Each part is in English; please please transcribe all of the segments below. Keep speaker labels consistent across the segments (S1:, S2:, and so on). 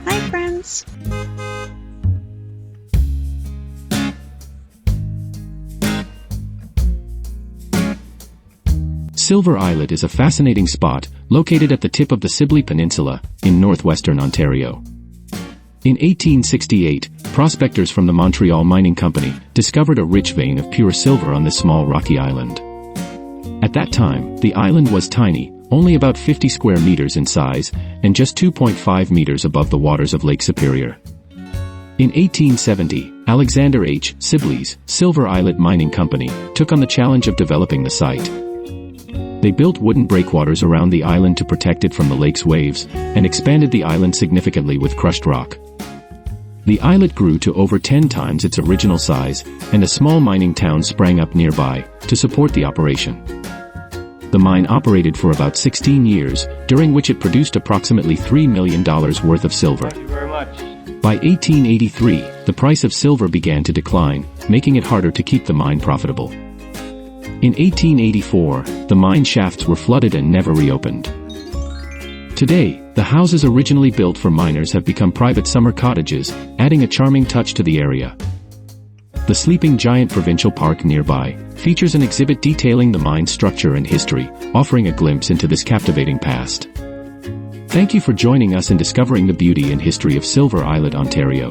S1: Hi, friends!
S2: Silver Islet is a fascinating spot located at the tip of the Sibley Peninsula in northwestern Ontario. In 1868, prospectors from the Montreal Mining Company discovered a rich vein of pure silver on this small rocky island. At that time, the island was tiny, only about 50 square meters in size, and just 2.5 meters above the waters of Lake Superior. In 1870, Alexander H. Sibley's Silver Islet Mining Company took on the challenge of developing the site. They built wooden breakwaters around the island to protect it from the lake's waves, and expanded the island significantly with crushed rock. The islet grew to over 10 times its original size, and a small mining town sprang up nearby to support the operation. The mine operated for about 16 years, during which it produced approximately $3 million worth of silver.
S3: Thank you very much.
S2: By 1883, the price of silver began to decline, making it harder to keep the mine profitable. In 1884, the mine shafts were flooded and never reopened. Today, the houses originally built for miners have become private summer cottages, adding a charming touch to the area. The Sleeping Giant Provincial Park nearby features an exhibit detailing the mine's structure and history, offering a glimpse into this captivating past. Thank you for joining us in discovering the beauty and history of Silver Islet, Ontario.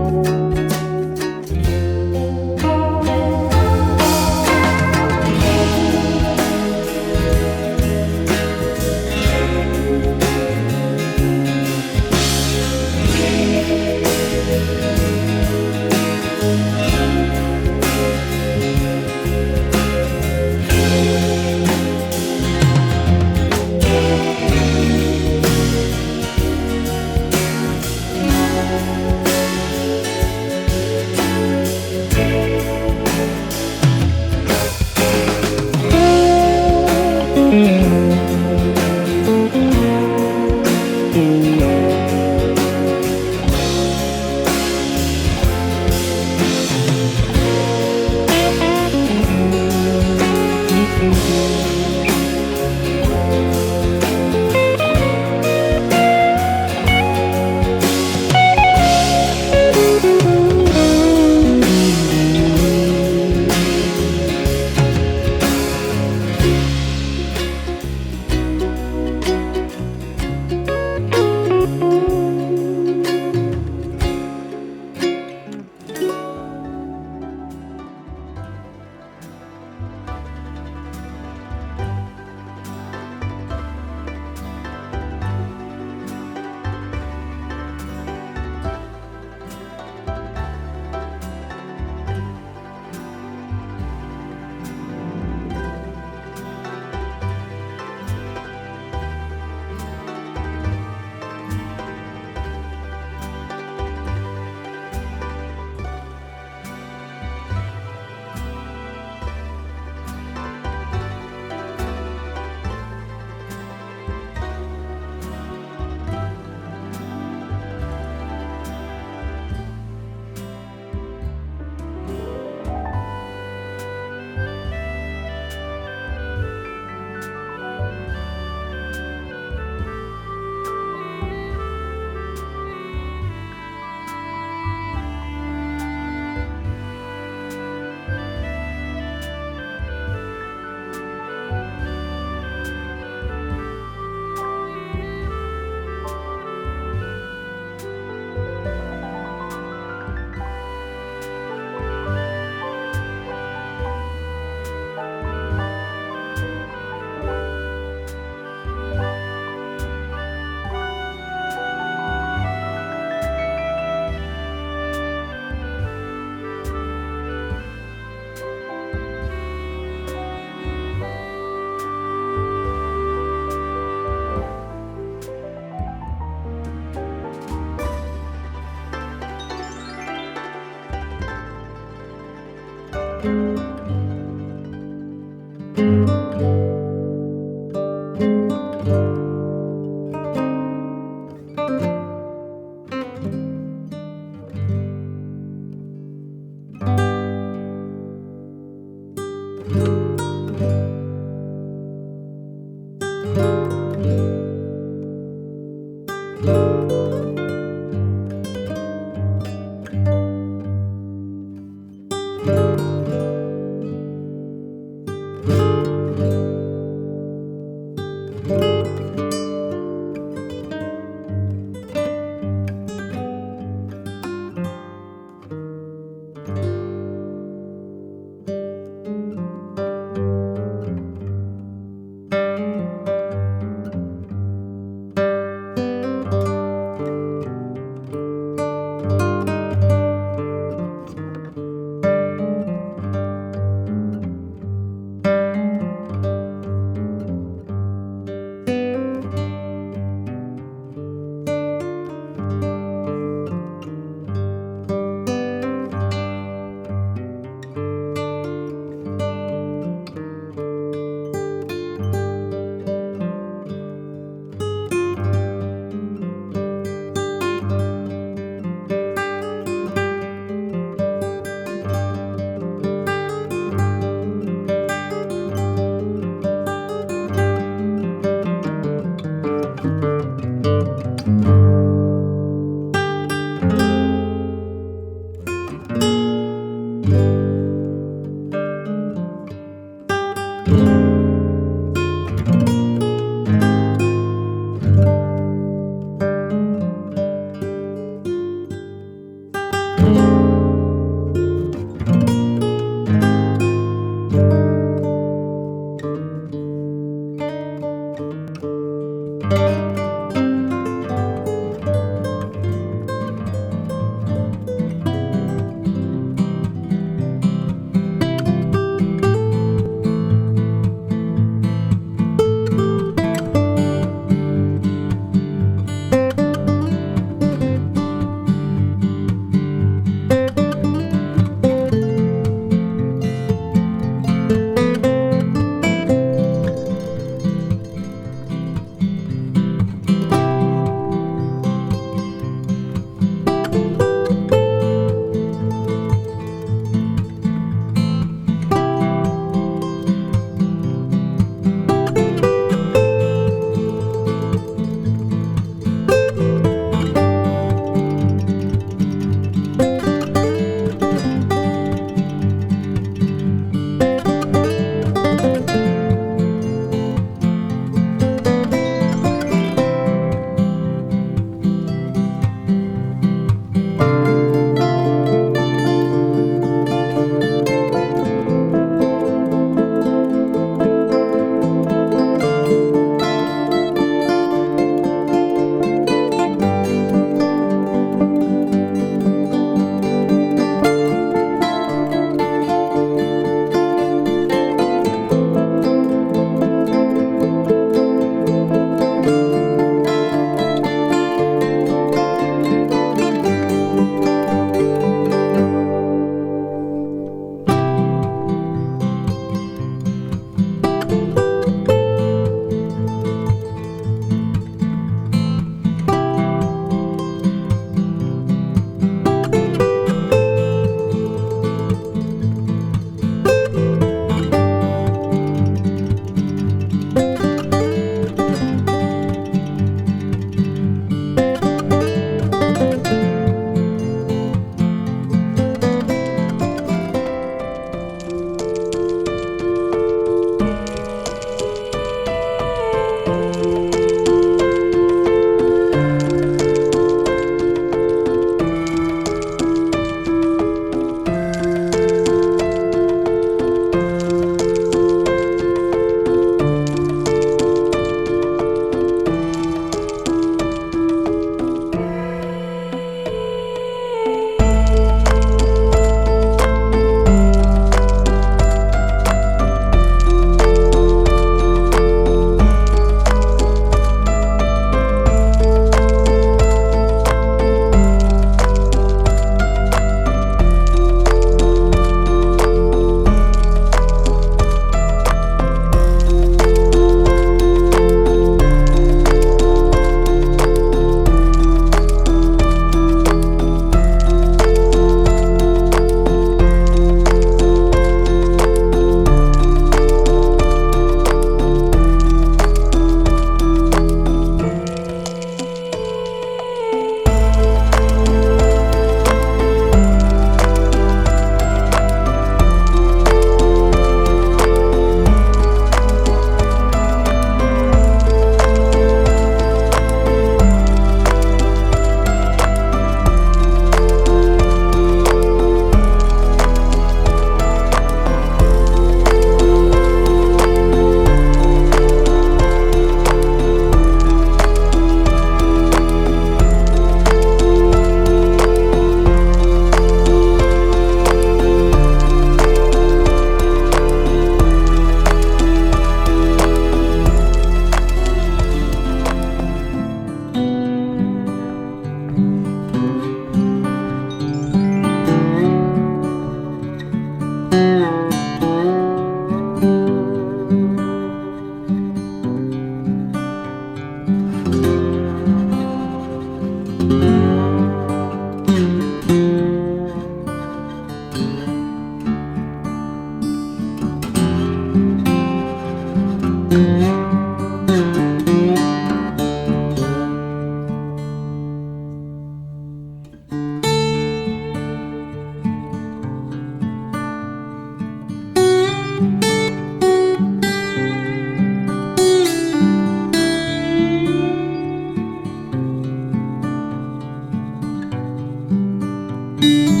S1: you.